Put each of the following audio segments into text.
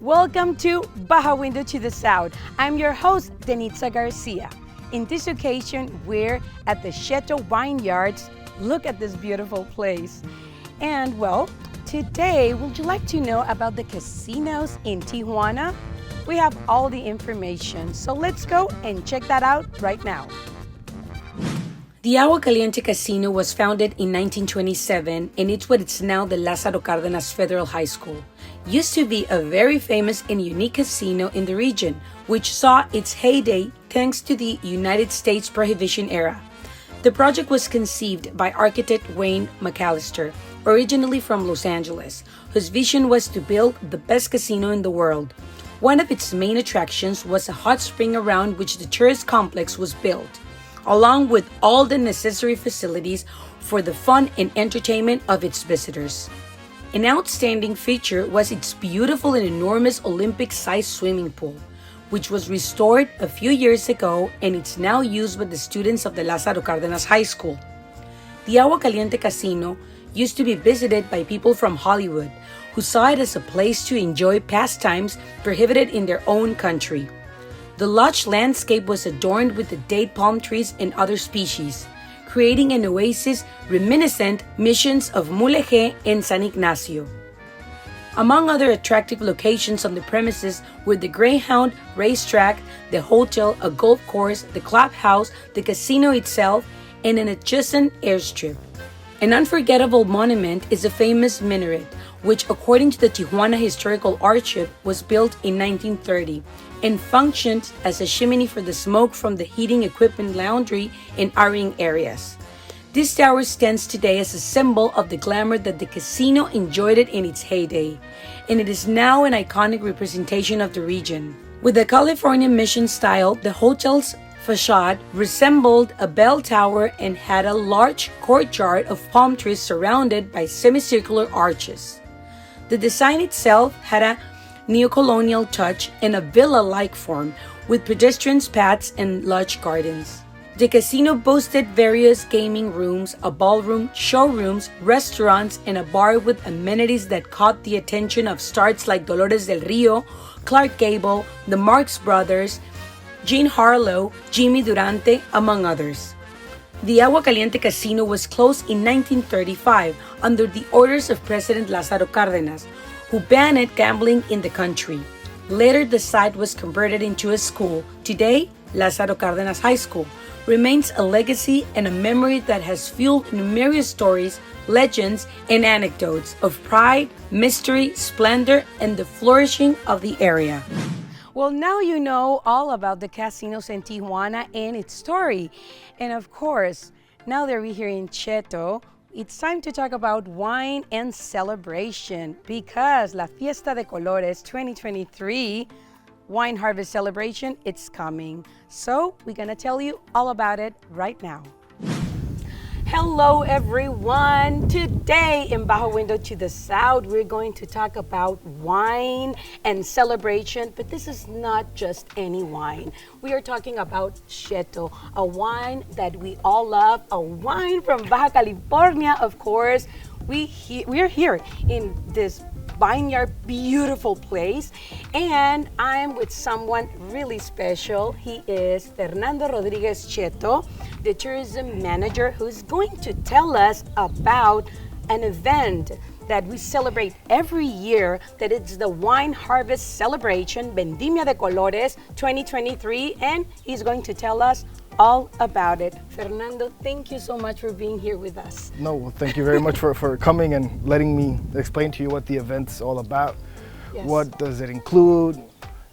Welcome to Baja Window to the South. I'm your host, Denitza Garcia. In this occasion, we're at the Cheto Vineyards. Look at this beautiful place. And well, today, would you like to know about the casinos in Tijuana? We have all the information, so let's go and check that out right now. The Aguacaliente Casino was founded in 1927, and it's what is now the Lázaro Cárdenas Federal High School. Used to be a very famous and unique casino in the region, which saw its heyday thanks to the United States Prohibition era. The project was conceived by architect Wayne McAllister, originally from Los Angeles, whose vision was to build the best casino in the world. One of its main attractions was a hot spring around which the tourist complex was built, along with all the necessary facilities for the fun and entertainment of its visitors. An outstanding feature was its beautiful and enormous Olympic-sized swimming pool, which was restored a few years ago and it's now used by the students of the Lázaro Cárdenas High School. The Aguacaliente Casino used to be visited by people from Hollywood, who saw it as a place to enjoy pastimes prohibited in their own country. The lush landscape was adorned with the date palm trees and other species, creating an oasis reminiscent missions of Mulegé and San Ignacio. Among other attractive locations on the premises were the Greyhound racetrack, the hotel, a golf course, the clubhouse, the casino itself, and an adjacent airstrip. An unforgettable monument is the famous minaret, which according to the Tijuana Historical Archive was built in 1930 and functioned as a chimney for the smoke from the heating equipment laundry and ironing areas. This tower stands today as a symbol of the glamour that the casino enjoyed it in its heyday, and it is now an iconic representation of the region. With the California mission style, the hotel's facade resembled a bell tower and had a large courtyard of palm trees surrounded by semicircular arches. The design itself had a neo-colonial touch and a villa-like form with pedestrian paths and lush gardens. The casino boasted various gaming rooms, a ballroom, showrooms, restaurants, and a bar with amenities that caught the attention of stars like Dolores del Rio, Clark Gable, the Marx Brothers, Jean Harlow, Jimmy Durante, among others. The Aguacaliente Casino was closed in 1935 under the orders of President Lázaro Cárdenas, who banned gambling in the country. Later, the site was converted into a school. Today, Lázaro Cárdenas High School remains a legacy and a memory that has fueled numerous stories, legends, and anecdotes of pride, mystery, splendor, and the flourishing of the area. Well, now you know all about the casinos in Tijuana and its story. And of course, now that we're here in Cheto, it's time to talk about wine and celebration because La Fiesta de Colores 2023 Wine Harvest Celebration, it's coming. So we're gonna tell you all about it right now. Hello everyone! Today in Baja Window to the South, we're going to talk about wine and celebration, but this is not just any wine. We are talking about Cheto, a wine that we all love, a wine from Baja California, of course. We're here in this vineyard, beautiful place, and I'm with someone really special. He is Fernando Rodriguez Cheto, the tourism manager, who's going to tell us about an event that we celebrate every year, that it's the Wine Harvest Celebration, Vendimia de Colores 2023, and he's going to tell us all about it. Fernando, thank you so much for being here with us. No, well, thank you very much for coming and letting me explain to you what the event's all about. Yes. What does it include,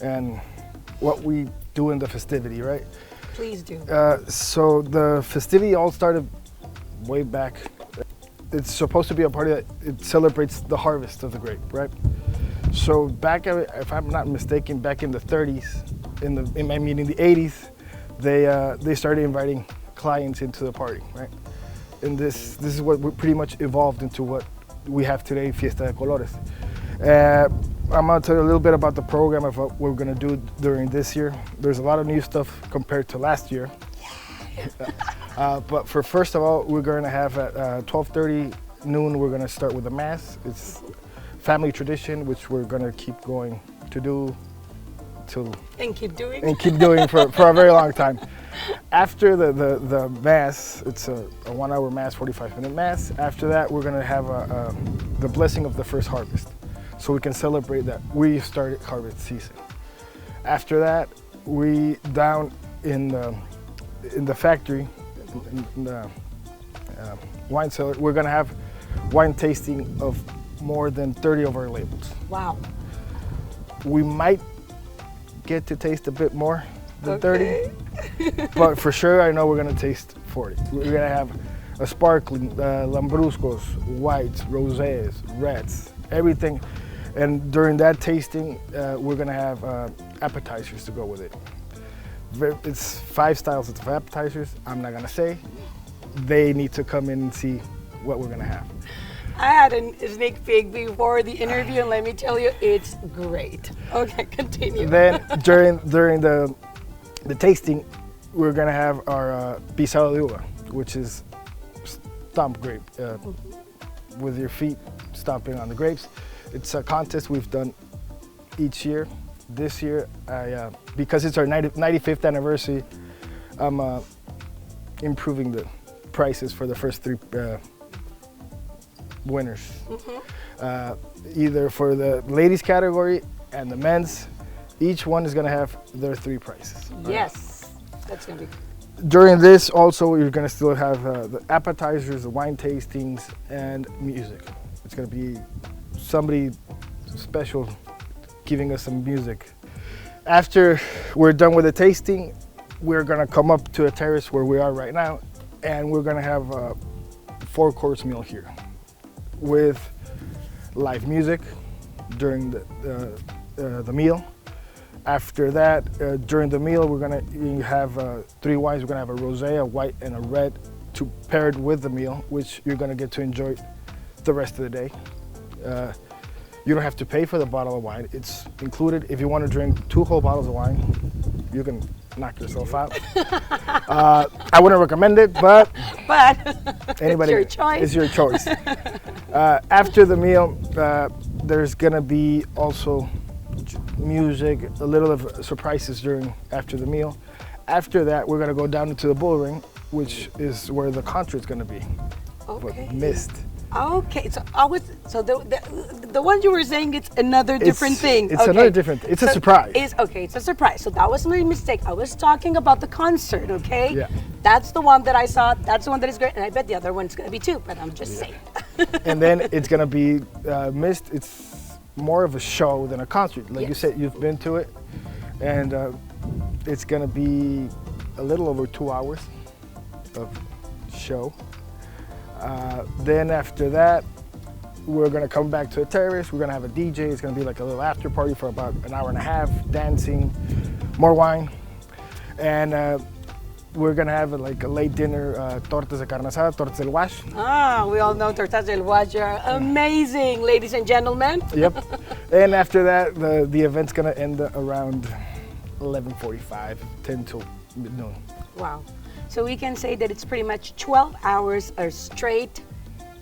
and what we do in the festivity, right? Please do. So the festivity all started way back. It's supposed to be a party that it celebrates the harvest of the grape, right? So back, if I'm not mistaken, back in the 30s, meaning the 80s, they started inviting clients into the party, right? And this is what we pretty much evolved into what we have today, Fiesta de Colores. I'm gonna tell you a little bit about the program of what we're gonna do during this year. There's a lot of new stuff compared to last year. But first of all, we're gonna have at 12:30 noon, we're gonna start with the mass. It's family tradition, which we're gonna keep going to do till And keep doing. and keep doing for a very long time. After the mass, it's a 1 hour mass, 45-minute mass. After that, we're gonna have the blessing of the first harvest, so we can celebrate that we started harvest season. After that, we down in the factory, in the wine cellar, we're gonna have wine tasting of more than 30 of our labels. Wow. We might get to taste a bit more than Okay. 30, but for sure I know we're gonna taste 40. We're gonna have a sparkling, lambruscos, whites, rosés, reds, everything. And during that tasting, we're gonna have appetizers to go with it. It's 5 styles of appetizers. I'm not gonna say. They need to come in and see what we're gonna have. I had a sneak peek before the interview, and let me tell you, it's great. Okay, continue. Then during the tasting, we're gonna have our pisado de uva, which is stomp grape, with your feet stomping on the grapes. It's a contest we've done each year. This year, because it's our 95th anniversary, I'm improving the prices for the first 3 winners. Either for the ladies category and the men's, each one is gonna have their 3 prices. Yes, that's gonna be. During this also, you're gonna still have the appetizers, the wine tastings, and music. It's gonna be somebody special giving us some music. After we're done with the tasting, we're gonna come up to a terrace where we are right now, and we're gonna have a 4-course meal here with live music during the meal. After that, during the meal, we're gonna have 3 wines. We're gonna have a rosé, a white, and a red to paired with the meal, which you're gonna get to enjoy the rest of the day. You don't have to pay for the bottle of wine. It's included. If you want to drink 2 whole bottles of wine, you can knock yourself out. I wouldn't recommend it, but anybody, it's your choice. It's your choice. After the meal, there's gonna be also music, a little of surprises after the meal. After that, we're gonna go down into the bull ring, which is where the concert's gonna be. Okay. But missed. Okay, so the one you were saying, it's another different thing. It's another different. It's a surprise. It's a surprise. So that was my mistake. I was talking about the concert. Okay. Yeah. That's the one that I saw. That's the one that is great, and I bet the other one's gonna be too. But I'm just saying. And then it's gonna be missed. It's more of a show than a concert. Like you said, you've been to it, and it's gonna be a little over 2 hours of show. Then after that, we're gonna come back to the terrace. We're gonna have a DJ. It's gonna be like a little after party for about an hour and a half, dancing, more wine, and we're gonna have like a late dinner, tortas de carne asada, tortas del wash. Ah, we all know tortas del wash are amazing, ladies and gentlemen. Yep. And after that, the event's gonna end around 11:45, 10 till noon. Wow. So we can say that it's pretty much 12 hours of straight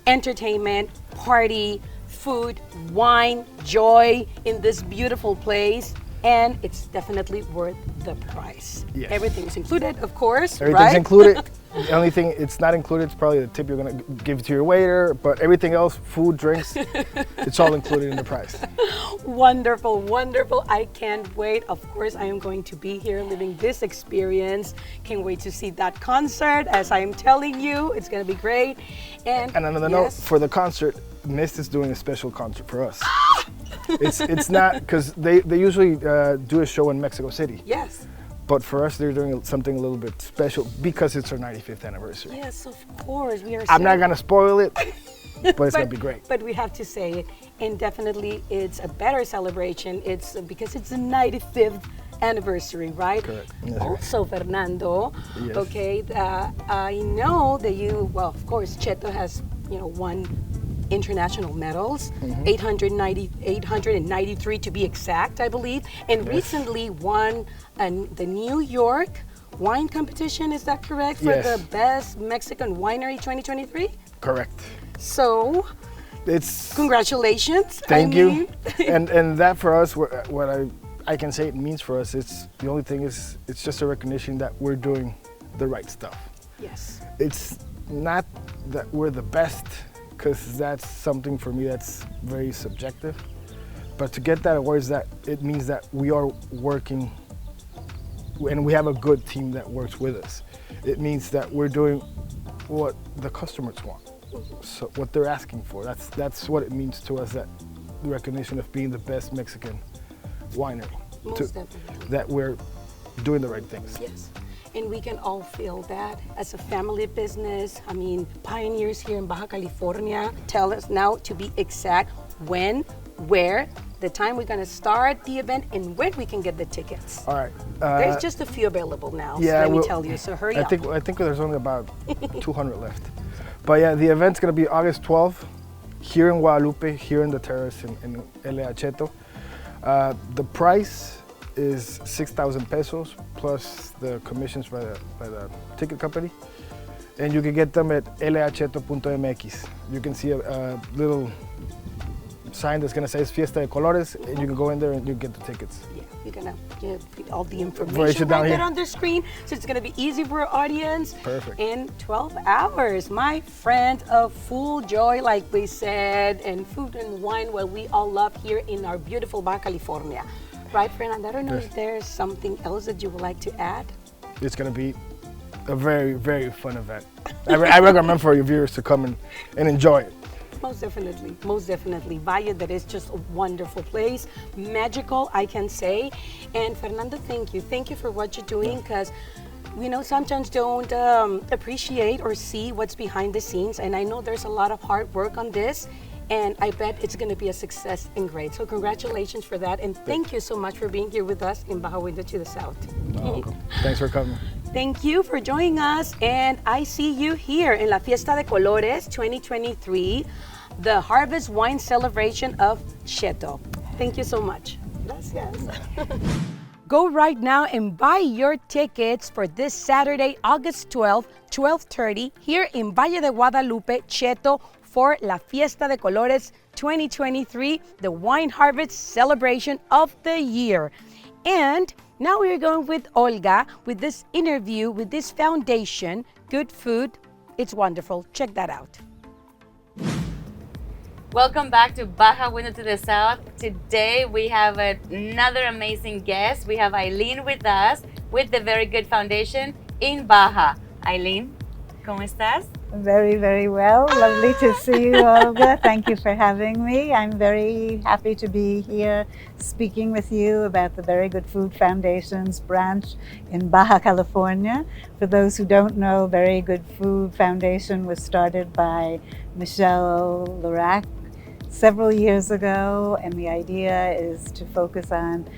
entertainment, party, food, wine, joy in this beautiful place. And it's definitely worth the price. Yes. Everything's included, of course, Everything's right? included. The only thing it's not included is probably the tip you're gonna give to your waiter, but everything else, food, drinks, it's all included in the price. Wonderful, wonderful. I can't wait. Of course, I am going to be here living this experience. Can't wait to see that concert. As I am telling you, it's going to be great. And another note, for the concert, Mist is doing a special concert for us. It's not, because they usually do a show in Mexico City. Yes. But for us, they're doing something a little bit special because it's our 95th anniversary. Yes, of course. We are. I'm not going to spoil it, but it's going to be great. But we have to say it, and definitely it's a better celebration. It's because it's the 95th anniversary, right? Correct. Yes, also, Fernando, yes. Okay, I know that well, of course, Cheto has, won international medals, 893 to be exact, I believe, and recently won the New York wine competition, is that correct? For Yes. the best Mexican winery 2023? Correct. So It's Congratulations. thank you. And that for us, what I can say it means for us, it's the only thing is it's just a recognition that we're doing the right stuff. Yes. It's not that we're the best, because that's something for me that's very subjective. But to get that award is that it means that we are working and we have a good team that works with us. It means that we're doing what the customers want, so what they're asking for. That's what it means to us, that the recognition of being the best Mexican winery. Most definitely. That we're doing the right things. Yes. And we can all feel that as a family business. I mean, pioneers here in Baja California. Tell us now, to be exact, when, where, the time we're gonna start the event, and when we can get the tickets. All right. There's just a few available now, yeah, let me tell you, so hurry up. I think there's only about 200 left. But yeah, the event's gonna be August 12th here in Guadalupe, here in the terrace in L.A. Cheto. The price is 6,000 pesos plus the commissions by the ticket company, and you can get them at lacheto.mx. You can see a little sign that's gonna say Fiesta de Colores, and you can go in there and you get the tickets. Yeah, you're gonna get all the information down right here there on the screen, so it's gonna be easy for our audience. Perfect. In 12 hours, my friend, of full joy, like we said, and food and wine, what we all love here in our beautiful Baja California. Right, Fernando? I don't know if there's something else that you would like to add. It's gonna be a very, very fun event. I recommend for your viewers to come and enjoy it. Most definitely, most definitely. Valle, that is just a wonderful place, magical, I can say. And Fernando, thank you. Thank you for what you're doing, because we know sometimes don't appreciate or see what's behind the scenes. And I know there's a lot of hard work on this, and I bet it's going to be a success and great. So congratulations for that, and thank you so much for being here with us in Baja Window to the South. Welcome. Thanks for coming. Thank you for joining us, and I see you here in La Fiesta de Colores 2023, the Harvest Wine Celebration of Cheto. Thank you so much. Gracias. Go right now and buy your tickets for this Saturday, August 12th, 12:30, here in Valle de Guadalupe, Cheto, for La Fiesta de Colores 2023, the wine harvest celebration of the year. And now we're going with Olga with this interview with this foundation, Good Food. It's wonderful. Check that out. Welcome back to Baja Window to the South. Today we have another amazing guest. We have Eileen with us with the Very Good Foundation in Baja. Eileen, ¿cómo estás? Very, very well. Lovely to see you, Olga. Thank you for having me. I'm very happy to be here speaking with you about the Very Good Food Foundation's branch in Baja California. For those who don't know, Very Good Food Foundation was started by Michelle Larac several years ago, and the idea is to focus on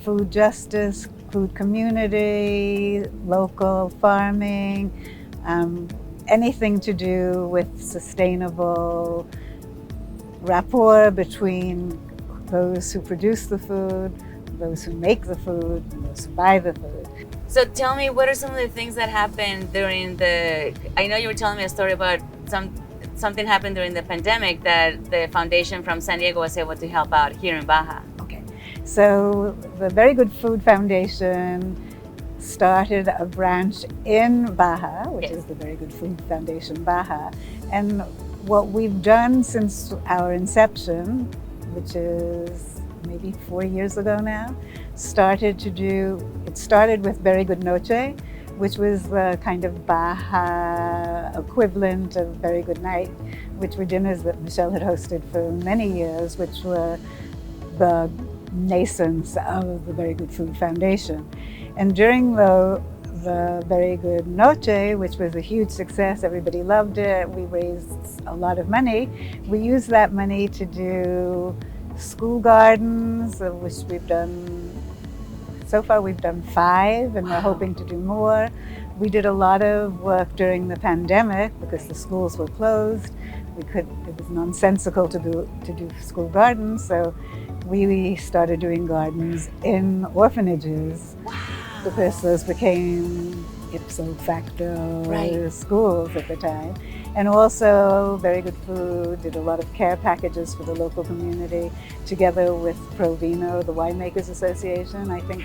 food justice, food community, local farming, anything to do with sustainable rapport between those who produce the food, those who make the food, and those who buy the food. So tell me, what are some of the things that happened during I know you were telling me a story about something happened during the pandemic that the foundation from San Diego was able to help out here in Baja. Okay, so the Very Good Food Foundation started a branch in Baja, which is the Very Good Food Foundation Baja. And what we've done since our inception, which is maybe 4 years ago now, it started with Very Good Noche, which was the kind of Baja equivalent of Very Good Night, which were dinners that Michelle had hosted for many years, which were the nascence of the Very Good Food Foundation. And during the Very Good Noche, which was a huge success, everybody loved it, we raised a lot of money. We used that money to do school gardens, of which we've done, so far we've done 5, and we're hoping to do more. We did a lot of work during the pandemic because the schools were closed. It was nonsensical to do school gardens, so we started doing gardens in orphanages. Wow. Because those became ipso facto schools at the time. And also very good food, did a lot of care packages for the local community together with Provino, the Winemakers Association. I think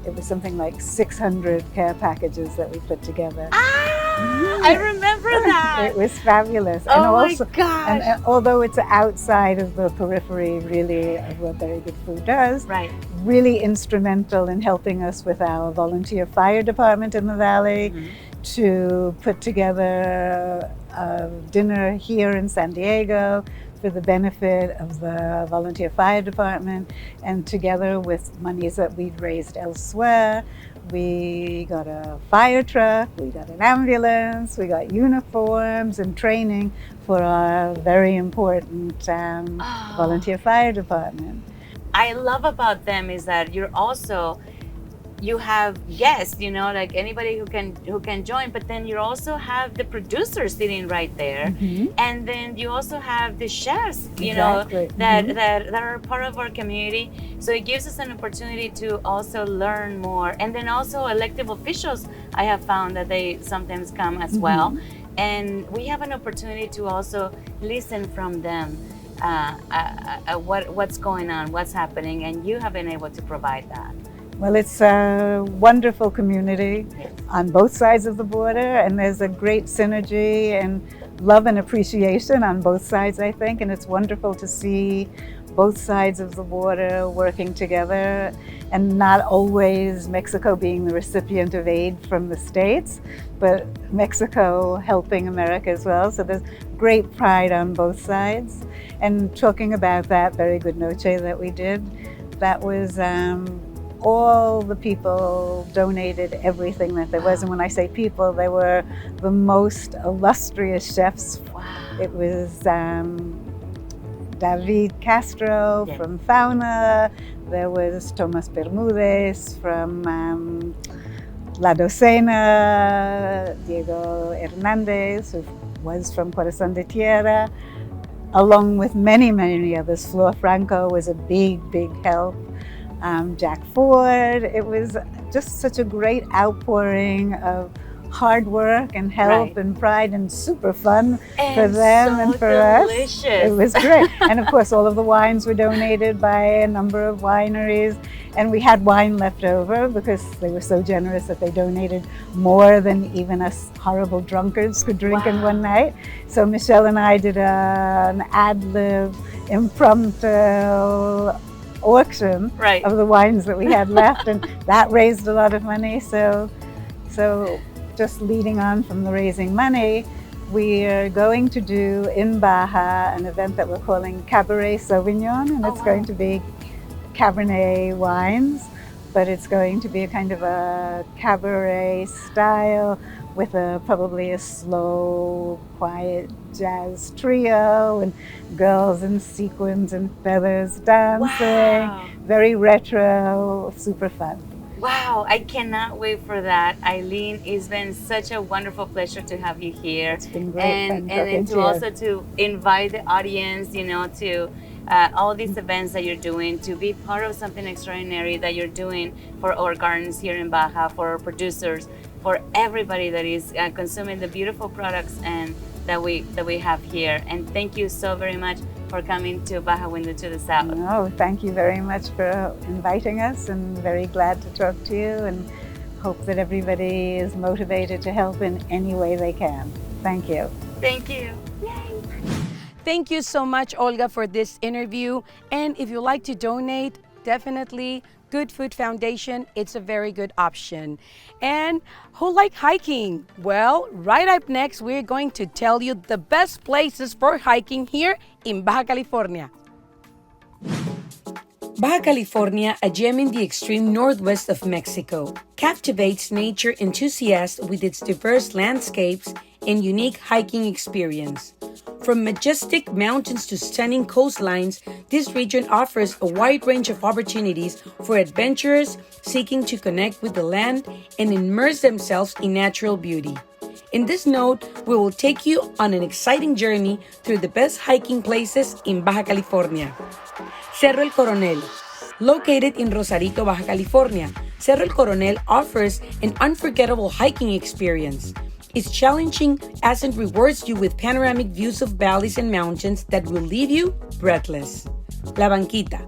it was something like 600 care packages that we put together. I remember that. It was fabulous. Oh And my also, gosh. and although it's outside of the periphery really of what Very Good Food does, Right. really instrumental in helping us with our volunteer fire department in the valley to put together a dinner here in San Diego for the benefit of the volunteer fire department, and together with monies that we'd raised elsewhere, we got a fire truck, we got an ambulance, we got uniforms and training for our very important volunteer fire department. I love about them is that you have guests, like anybody who can join, but then you also have the producers sitting right there, and then you also have the chefs, Exactly. that are part of our community. So it gives us an opportunity to also learn more, and then also elected officials. I have found that they sometimes come as well, and we have an opportunity to also listen from them. What's going on, what's happening, and you have been able to provide that. Well, it's a wonderful community on both sides of the border, and there's a great synergy and love and appreciation on both sides, I think, and it's wonderful to see both sides of the border working together, and not always Mexico being the recipient of aid from the States, but Mexico helping America as well. So there's great pride on both sides. And talking about that Very Good Noche that we did, that was all the people donated everything that there was. And when I say people, they were the most illustrious chefs. Wow. It was David Castro from Fauna. There was Tomas Bermudez from La Docena, Diego Hernandez, who was from Corazon de Tierra, along with many, many others. Flor Franco was a big, big help. Jack Ford. It was just such a great outpouring of hard work and help and pride, and super fun for them and for delicious. us. It was great. And of course, all of the wines were donated by a number of wineries, and we had wine left over because they were so generous that they donated more than even us horrible drunkards could drink in one night. So Michelle and I did an ad-lib impromptu auction of the wines that we had left, and that raised a lot of money. So just leading on from the raising money, we are going to do in Baja an event that we're calling Cabaret Sauvignon, and it's going to be Cabernet wines, but it's going to be a kind of a cabaret style with probably a slow, quiet jazz trio and girls in sequins and feathers dancing. Wow. Very retro, super fun. Wow, I cannot wait for that. Eileen, it's been such a wonderful pleasure to have you here. It's been great and to also to invite the audience, to all these events that you're doing, to be part of something extraordinary that you're doing for our gardens here in Baja, for our producers, for everybody that is consuming the beautiful products and that we have here. And thank you so very much for coming to Baja Window to the South. No, thank you very much for inviting us, and very glad to talk to you, and hope that everybody is motivated to help in any way they can. Thank you. Thank you. Yay. Thank you so much, Olga, for this interview. And if you like to donate, definitely Good Food Foundation, it's a very good option. And who like hiking? Well, right up next, we're going to tell you the best places for hiking here in Baja California. Baja California, a gem in the extreme northwest of Mexico, captivates nature enthusiasts with its diverse landscapes and unique hiking experience. From majestic mountains to stunning coastlines, this region offers a wide range of opportunities for adventurers seeking to connect with the land and immerse themselves in natural beauty. In this note, we will take you on an exciting journey through the best hiking places in Baja California. Cerro El Coronel. Located in Rosarito, Baja California, Cerro El Coronel offers an unforgettable hiking experience. is challenging as it rewards you with panoramic views of valleys and mountains that will leave you breathless. La Banquita.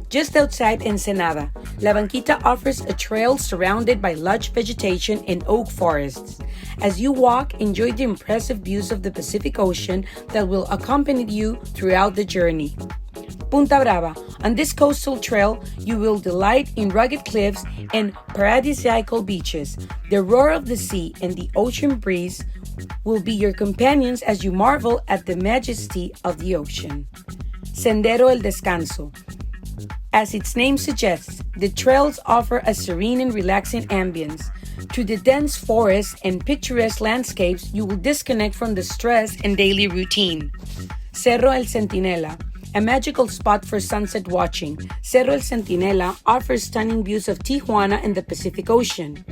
Just outside Ensenada, La Banquita offers a trail surrounded by lush vegetation and oak forests. As you walk, enjoy the impressive views of the Pacific Ocean that will accompany you throughout the journey. Punta Brava. On this coastal trail, you will delight in rugged cliffs and paradisiacal beaches. The roar of the sea and the ocean breeze will be your companions as you marvel at the majesty of the ocean. Sendero El Descanso. As its name suggests, the trails offer a serene and relaxing ambience. Through the dense forests and picturesque landscapes, you will disconnect from the stress and daily routine. Cerro El Centinela. A magical spot for sunset watching, Cerro El Centinela offers stunning views of Tijuana and the Pacific Ocean.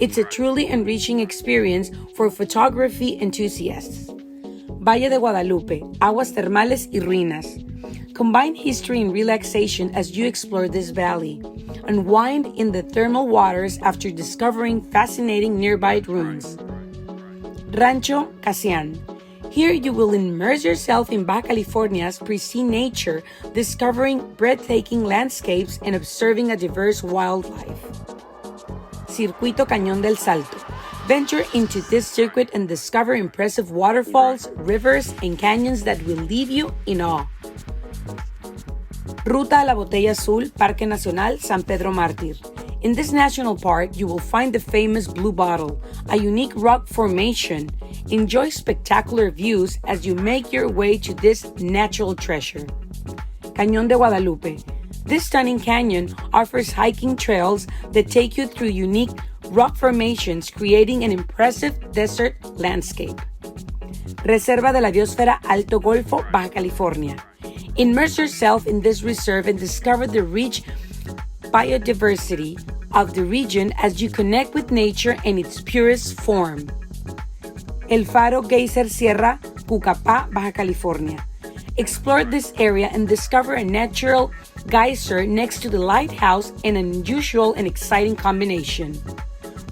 It's a truly enriching experience for photography enthusiasts. Valle de Guadalupe, aguas termales y ruinas. Combine history and relaxation as you explore this valley. Unwind in the thermal waters after discovering fascinating nearby ruins. Rancho Casian. Here you will immerse yourself in Baja California's pristine nature, discovering breathtaking landscapes and observing a diverse wildlife. Circuito Cañón del Salto. Venture into this circuit and discover impressive waterfalls, rivers, and canyons that will leave you in awe. Ruta a la Botella Azul, Parque Nacional San Pedro Mártir. In this national park, you will find the famous Blue Bottle, a unique rock formation. Enjoy spectacular views as you make your way to this natural treasure. Cañón de Guadalupe. This stunning canyon offers hiking trails that take you through unique rock formations, creating an impressive desert landscape. Reserva de la Biosfera Alto Golfo, Baja California. Immerse yourself in this reserve and discover the rich biodiversity of the region as you connect with nature in its purest form. El Faro Geyser Sierra, Pucapá, Baja California. Explore this area and discover a natural geyser next to the lighthouse in an unusual and exciting combination.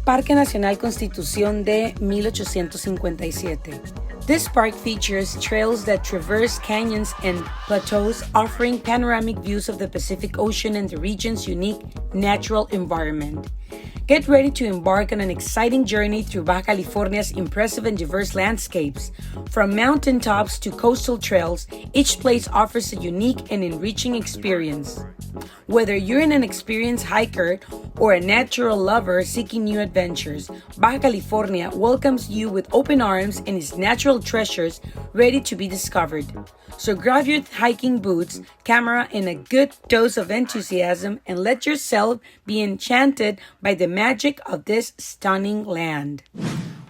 Parque Nacional Constitución de 1857. This park features trails that traverse canyons and plateaus, offering panoramic views of the Pacific Ocean and the region's unique natural environment. Get ready to embark on an exciting journey through Baja California's impressive and diverse landscapes. From mountaintops to coastal trails, each place offers a unique and enriching experience. Whether you're an experienced hiker or a natural lover seeking new adventures, Baja California welcomes you with open arms and its natural treasures ready to be discovered. So grab your hiking boots, camera, and a good dose of enthusiasm and let yourself be enchanted by the magic of this stunning land.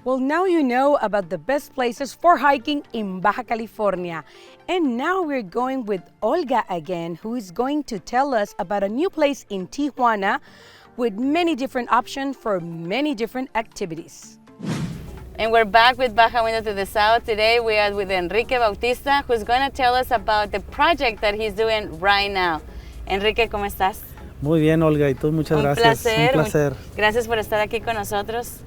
Well, now you know about the best places for hiking in Baja California. And now we're going with Olga again, who is going to tell us about a new place in Tijuana with many different options for many different activities. And we're back with Baja Window to the South. Today we are with Enrique Bautista, who's going to tell us about the project that he's doing right now. Enrique, ¿cómo estás? Muy bien, Olga, y tú, muchas gracias. Un placer. Gracias por estar aquí con nosotros.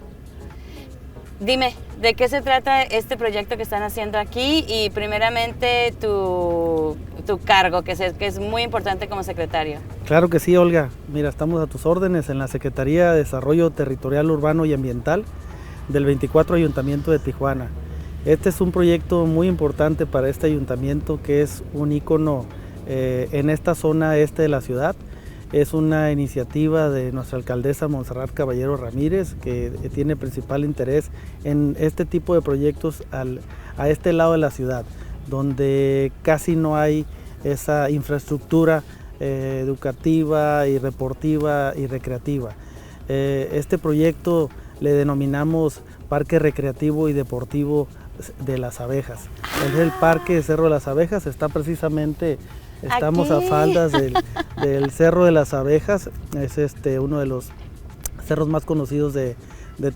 Dime, ¿de qué se trata este proyecto que están haciendo aquí? Y primeramente tu cargo, que es muy importante como secretario. Claro que sí, Olga. Mira, estamos a tus órdenes en la Secretaría de Desarrollo Territorial Urbano y Ambiental del 24 Ayuntamiento de Tijuana. Este es un proyecto muy importante para este ayuntamiento, que es un ícono en esta zona este de la ciudad. Es una iniciativa de nuestra alcaldesa Montserrat Caballero Ramírez, que tiene principal interés en este tipo de proyectos a este lado de la ciudad, donde casi no hay esa infraestructura educativa y deportiva y recreativa. Este proyecto le denominamos Parque Recreativo y Deportivo de las Abejas. Es el Parque Cerro de las Abejas, está precisamente... Estamos aquí a faldas del Cerro de las Abejas, es uno de los cerros más conocidos de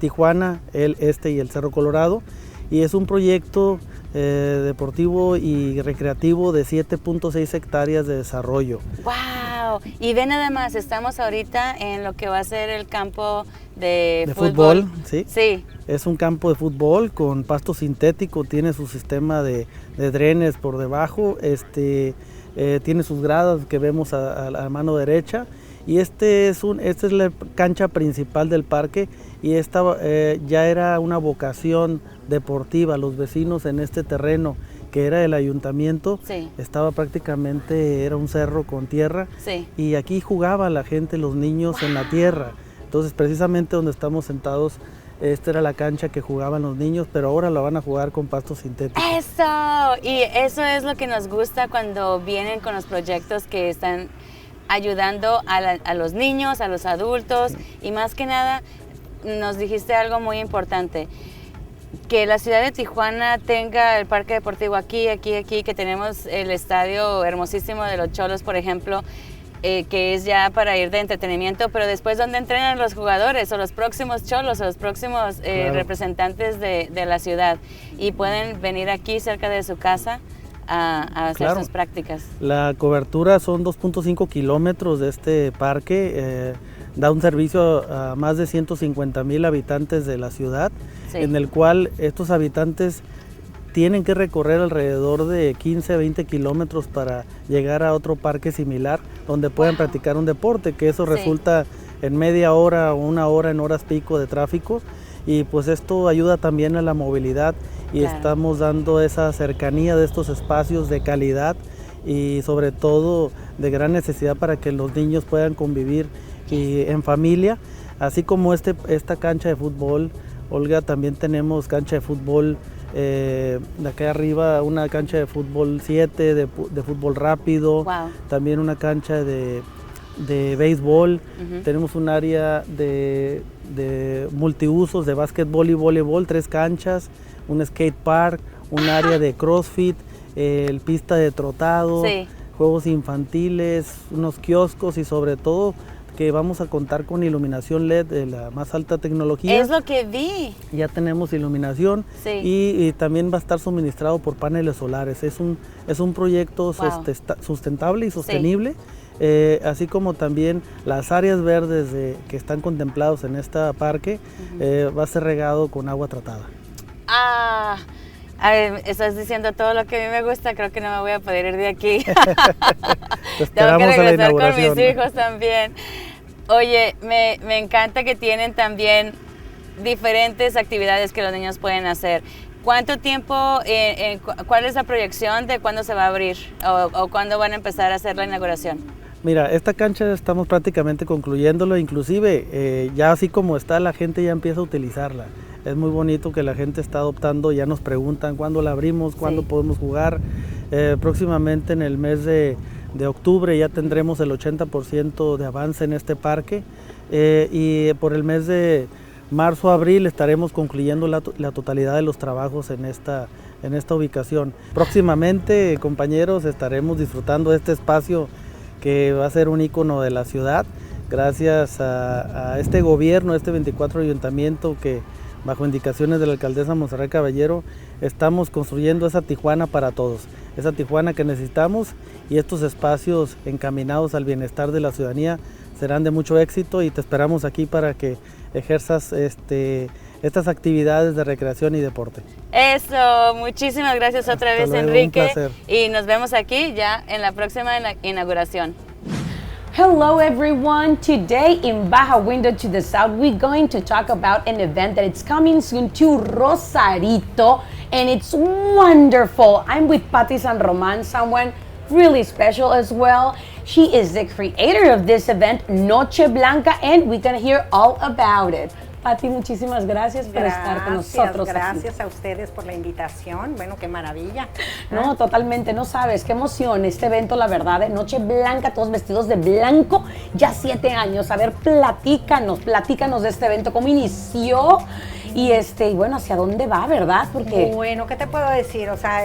Tijuana, el y el Cerro Colorado, y es un proyecto deportivo y recreativo de 7.6 hectáreas de desarrollo. ¡Wow! Wow. Y ve nada más, estamos ahorita en lo que va a ser el campo de fútbol, ¿sí? Sí. Es un campo de fútbol con pasto sintético, tiene su sistema de drenes por debajo, tiene sus gradas que vemos a la mano derecha, y esta es la cancha principal del parque, y esta ya era una vocación deportiva. Los vecinos en este terreno, que era el ayuntamiento, Sí. estaba prácticamente, era un cerro con tierra, Sí. y aquí jugaba la gente, los niños en la tierra. Entonces precisamente donde estamos sentados, esta era la cancha que jugaban los niños, pero ahora la van a jugar con pasto sintético. Eso, y eso es lo que nos gusta cuando vienen con los proyectos que están ayudando a los niños, a los adultos, y más que nada nos dijiste algo muy importante, que la ciudad de Tijuana tenga el parque deportivo aquí, que tenemos el estadio hermosísimo de los Cholos, por ejemplo, que es ya para ir de entretenimiento, pero después donde entrenan los jugadores o los próximos Cholos o los próximos Claro. representantes de la ciudad, y pueden venir aquí cerca de su casa a hacer Claro. sus prácticas. La cobertura son 2.5 kilómetros de este parque, da un servicio a más de 150,000 habitantes de la ciudad, Sí. en el cual estos habitantes tienen que recorrer alrededor de 15 a 20 kilómetros para llegar a otro parque similar donde puedan practicar un deporte, que eso Sí. resulta en media hora o una hora en horas pico de tráfico, y pues esto ayuda también a la movilidad, y Claro. estamos dando esa cercanía de estos espacios de calidad y sobre todo de gran necesidad para que los niños puedan convivir en familia, así como esta cancha de fútbol. Olga, también tenemos cancha de fútbol de acá arriba, una cancha de fútbol 7, de fútbol rápido, Wow. también una cancha de béisbol, Ujú. tenemos un área de multiusos de básquetbol y voleibol, 3 canchas, un skate park, un área de crossfit, el pista de trotado, Sí. juegos infantiles, unos kioscos, y sobre todo que vamos a contar con iluminación LED de la más alta tecnología. Es lo que vi. Ya tenemos iluminación, Sí. y también va a estar suministrado por paneles solares. Es un proyecto Wow. sustentable y sostenible, así como también las áreas verdes que están contemplados en este parque, va a ser regado con agua tratada. Estás diciendo todo lo que a mí me gusta, creo que no me voy a poder ir de aquí. Te Tengo que esperamos a la regresar con inauguración. mis hijos también. Oye, me encanta que tienen también diferentes actividades que los niños pueden hacer. ¿Cuánto tiempo, cuál es la proyección de cuándo se va a abrir o cuándo van a empezar a hacer la inauguración? Mira, esta cancha estamos prácticamente concluyéndolo, inclusive ya así como está, la gente ya empieza a utilizarla. Es muy bonito que la gente está adoptando, ya nos preguntan cuándo la abrimos, cuándo podemos jugar. Próximamente en el mes de octubre ya tendremos el 80% de avance en este parque, y por el mes de marzo-abril estaremos concluyendo la totalidad de los trabajos en esta ubicación. Próximamente, compañeros, estaremos disfrutando de este espacio que va a ser un ícono de la ciudad, gracias a este gobierno, este 24 ayuntamiento, que bajo indicaciones de la alcaldesa Monserrat Caballero estamos construyendo esa Tijuana para todos, esa Tijuana que necesitamos, y estos espacios encaminados al bienestar de la ciudadanía serán de mucho éxito, y te esperamos aquí para que ejerzas estas actividades de recreación y deporte. Eso, muchísimas gracias otra Hasta vez, luego, un Enrique, placer. y nos vemos aquí ya en la próxima inauguración. Hello everyone. Today in Baja Window to the South, we're going to talk about an event that it's coming soon to Rosarito, and it's wonderful. I'm with Patti San Roman, someone really special as well. She is the creator of this event, Noche Blanca, and we're gonna hear all about it. Patti, muchísimas gracias por estar con nosotros. Gracias a ustedes por la invitación. Bueno, qué maravilla. No, totalmente, no sabes, qué emoción este evento, la verdad, de Noche Blanca, todos vestidos de blanco, ya 7 años. A ver, platícanos de este evento, cómo inició Y bueno, ¿hacia dónde va, verdad? Porque Bueno, ¿qué te puedo decir? O sea,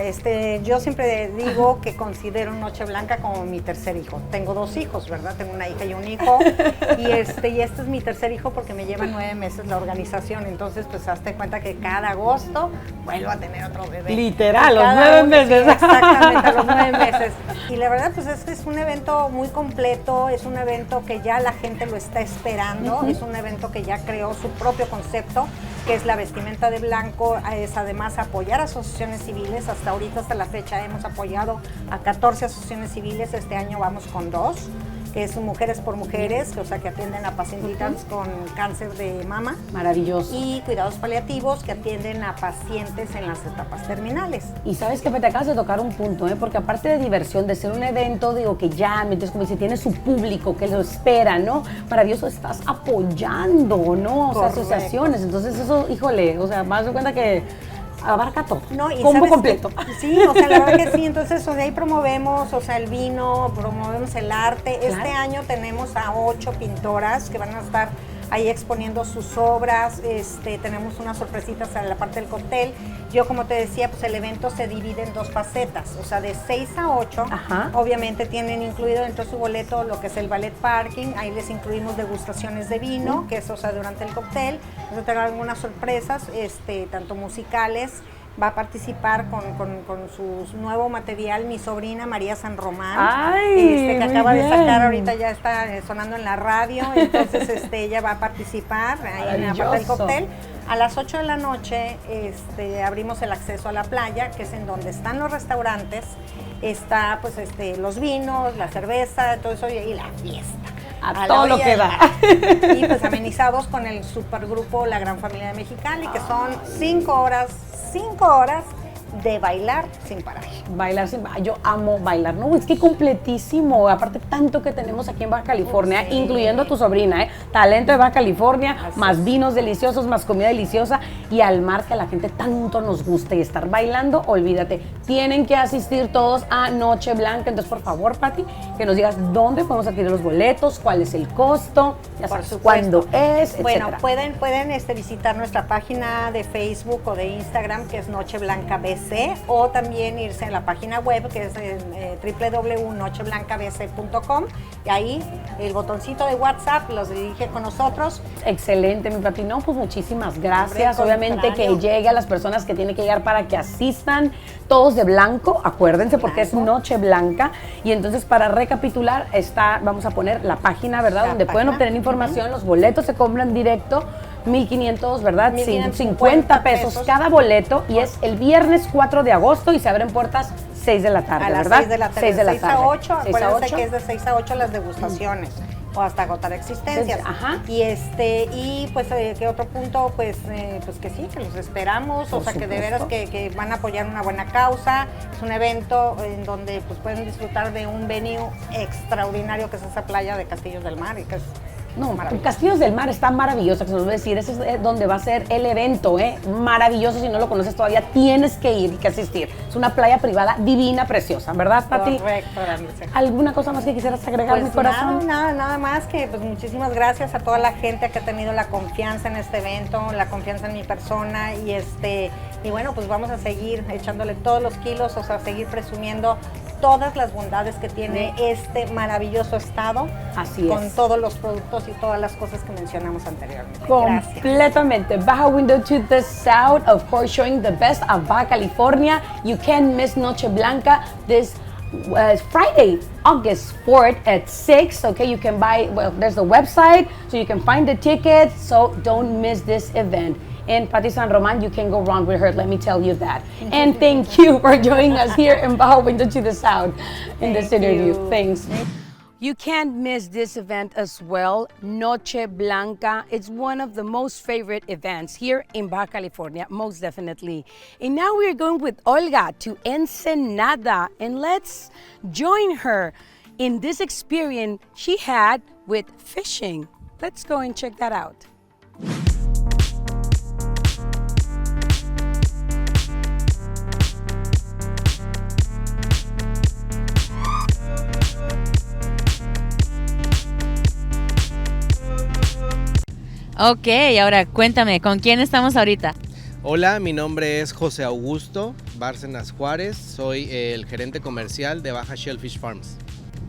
yo siempre digo que considero Noche Blanca como mi tercer hijo. Tengo 2 hijos, ¿verdad? Tengo una hija y un hijo. Y este es mi tercer hijo porque me lleva 9 meses la organización. Entonces, pues hazte cuenta que cada agosto vuelvo a tener otro bebé. literal, los Cada 9 agosto, meses. sí, exactamente, los 9 meses. Y la verdad, pues es un evento muy completo, es un evento que ya la gente lo está esperando, es un evento que ya creó su propio concepto, que es la vestimenta de blanco, es además apoyar a asociaciones civiles. Hasta ahorita, hasta la fecha, hemos apoyado a 14 asociaciones civiles, este año vamos con 2, que es Mujeres por Mujeres, o sea, que atienden a pacientitas con cáncer de mama. Maravilloso. Y cuidados paliativos, que atienden a pacientes en las etapas terminales. Y sabes que te acabas de tocar un punto, porque aparte de diversión, de ser un evento, digo, que ya, entonces como dice, tiene su público que lo espera, ¿no? Maravilloso, estás apoyando, ¿no? O sea, Correcto. asociaciones, entonces eso, híjole, o sea, más de cuenta que abarca todo, No, y combo ¿sabes completo. qué? Sí, o sea, la verdad que sí, entonces o sea, ahí promovemos, o sea, el vino, promovemos el arte. Claro. Este año tenemos a 8 pintoras que van a estar ahí exponiendo sus obras, tenemos unas sorpresitas en la parte del cóctel. Yo, como te decía, pues el evento se divide en 2 facetas, o sea, de 6 a 8, Ajá. obviamente tienen incluido dentro de su boleto lo que es el ballet parking, ahí les incluimos degustaciones de vino, que es, o sea, durante el cóctel, nos tengan algunas sorpresas, tanto musicales. Va a participar con su nuevo material mi sobrina María San Román, Ay, que muy acaba bien. de sacar, ahorita ya está sonando en la radio, entonces ella va a participar ahí en la parte del Maravilloso. cóctel. A las 8 de la noche abrimos el acceso a la playa, que es en donde están los restaurantes, está pues los vinos, la cerveza, todo eso y la fiesta. A la todo lo orilla que del da. mar. Y pues amenizados con el supergrupo La Gran Familia de Mexicali, que son 5 horas de bailar sin parar. Bailar sin... Yo amo bailar, ¿no? Es que completísimo, aparte tanto que tenemos aquí en Baja California, Sí. incluyendo a tu sobrina, talento de Baja California, Así más es. vinos deliciosos, más comida deliciosa y al mar que a la gente tanto nos gusta y estar bailando, olvídate, tienen que asistir todos a Noche Blanca. Entonces, por favor, Pati, que nos digas dónde podemos adquirir los boletos, cuál es el costo, ya Por sabes, supuesto. cuándo es, Bueno, etcétera. pueden visitar nuestra página de Facebook o de Instagram, que es Noche Blanca BC, o también irse a la página web, que es www.nocheblancabc.com, y ahí el botoncito de WhatsApp los dirige con nosotros. Excelente, mi Pati. No, pues muchísimas gracias. Hombre, al Obviamente que contrario. llegue a las personas que tienen que llegar para que asistan, todos de blanco, acuérdense, porque es Blanco. Noche Blanca. Y entonces, para recapitular, vamos a poner la página, ¿verdad? La Donde pueden página. obtener información. Los boletos se compran directo. 1,500, ¿verdad? 1,550 pesos cada boleto, y es el viernes 4 de agosto y se abren puertas 6 de la tarde, A las ¿verdad? 6 de la tarde. 6 de la 6 tarde. a 8, 6 a acuérdense 8. que es de 6 a 8 las degustaciones. O hasta agotar existencias. Ajá. Y pues ¿qué otro punto? Pues que sí, que los esperamos, Por o sea que de supuesto. veras que van a apoyar una buena causa. Es un evento en donde pues pueden disfrutar de un venue extraordinario, que es esa playa de Castillos del Mar, y que es No, maravilloso. Castillos del Mar está maravilloso, que se los voy a decir, ese es donde va a ser el evento, maravilloso. Si no lo conoces todavía, tienes que ir y que asistir. Es una playa privada divina, preciosa, ¿verdad, Pati? Correcto, Daniela. ¿Alguna cosa más que quisieras agregar, mi Pues corazón? nada más que pues muchísimas gracias a toda la gente que ha tenido la confianza en este evento, la confianza en mi persona, y bueno, pues vamos a seguir echándole todos los kilos, o sea, seguir presumiendo todas las bondades que tiene este maravilloso estado. Así con es. todos los productos y todas las cosas que mencionamos anteriormente. Gracias. Completamente. Baja window to the south, of course, showing the best of Baja California. You can't miss Noche Blanca this Friday, August 4th at 6. Okay, you can buy, well, there's the website, so you can find the tickets, so don't miss this event. And Pati San Roman, you can go wrong with her, let me tell you that. And thank you for joining us here in Baja window to the south in this Thank interview. you. Thanks. You can't miss this event as well, Noche Blanca. It's one of the most favorite events here in Baja California, most definitely. And now we're going with Olga to Ensenada, and let's join her in this experience she had with fishing. Let's go and check that out. Ok, ahora cuéntame, ¿con quién estamos ahorita? Hola, mi nombre es José Augusto Bárcenas Juárez, soy el gerente comercial de Baja Shellfish Farms.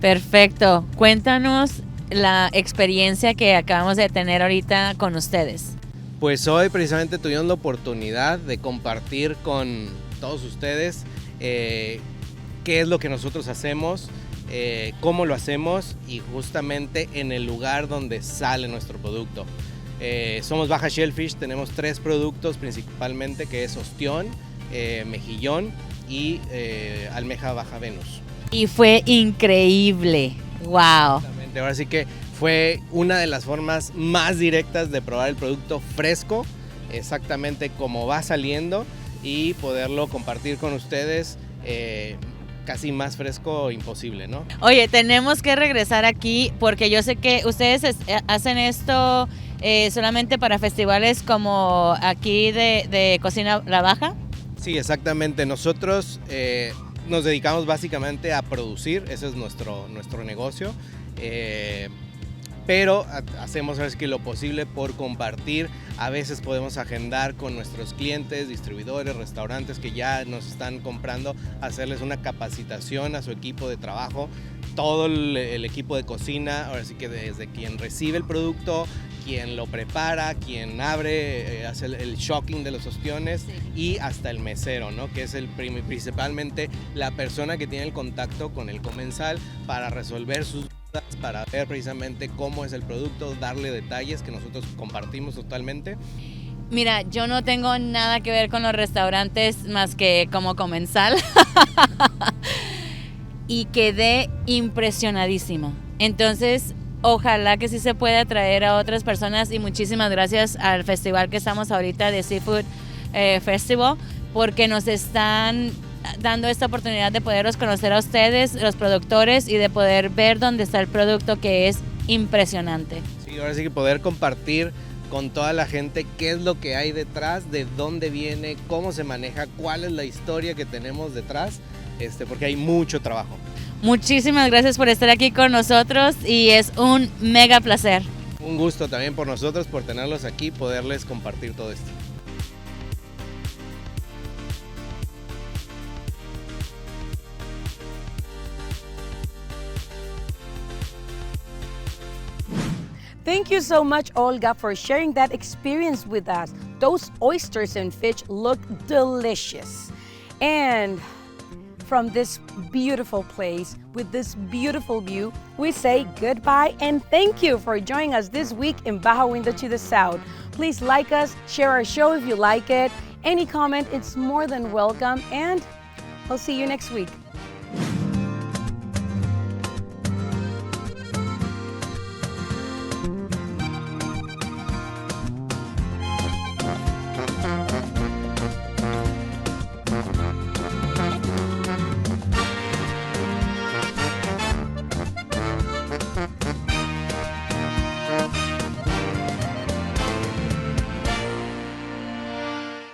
Perfecto, cuéntanos la experiencia que acabamos de tener ahorita con ustedes. Pues hoy precisamente tuvimos la oportunidad de compartir con todos ustedes qué es lo que nosotros hacemos, cómo lo hacemos y justamente en el lugar donde sale nuestro producto. Somos Baja Shellfish, tenemos 3 productos principalmente, que es ostión, mejillón y almeja Baja Venus. Y fue increíble, wow. Exactamente, ahora sí que fue una de las formas más directas de probar el producto fresco, exactamente como va saliendo, y poderlo compartir con ustedes casi más fresco imposible, ¿no? Oye, tenemos que regresar aquí porque yo sé que ustedes hacen esto solamente para festivales como aquí de Cocina La Baja. Sí, exactamente. Nosotros nos dedicamos básicamente a producir, ese es nuestro negocio, pero hacemos ahora sí que lo posible por compartir. A veces podemos agendar con nuestros clientes, distribuidores, restaurantes que ya nos están comprando, hacerles una capacitación a su equipo de trabajo, todo el equipo de cocina, ahora sí que desde quien recibe el producto, quien lo prepara, quien abre, hace el shocking de los ostiones, sí, y hasta el mesero, ¿no? Que es principalmente la persona que tiene el contacto con el comensal para resolver sus dudas, para ver precisamente cómo es el producto, darle detalles que nosotros compartimos totalmente. Mira, yo no tengo nada que ver con los restaurantes más que como comensal y quedé impresionadísima. Entonces, ojalá que sí se pueda atraer a otras personas y muchísimas gracias al festival que estamos ahorita de Seafood Festival, porque nos están dando esta oportunidad de poderlos conocer a ustedes, los productores, y de poder ver dónde está el producto, que es impresionante. Sí, ahora sí que poder compartir con toda la gente qué es lo que hay detrás, de dónde viene, cómo se maneja, cuál es la historia que tenemos detrás, porque hay mucho trabajo. Muchísimas gracias por estar aquí con nosotros y es un mega placer. Un gusto también por nosotros, por tenerlos aquí, poderles compartir todo esto. Thank you so much, Olga, for sharing that experience with us. Those oysters and fish look delicious. And from this beautiful place with this beautiful view, we say goodbye and thank you for joining us this week in Baja Window to the South. Please like us, share our show if you like it. Any comment, it's more than welcome, and I'll see you next week.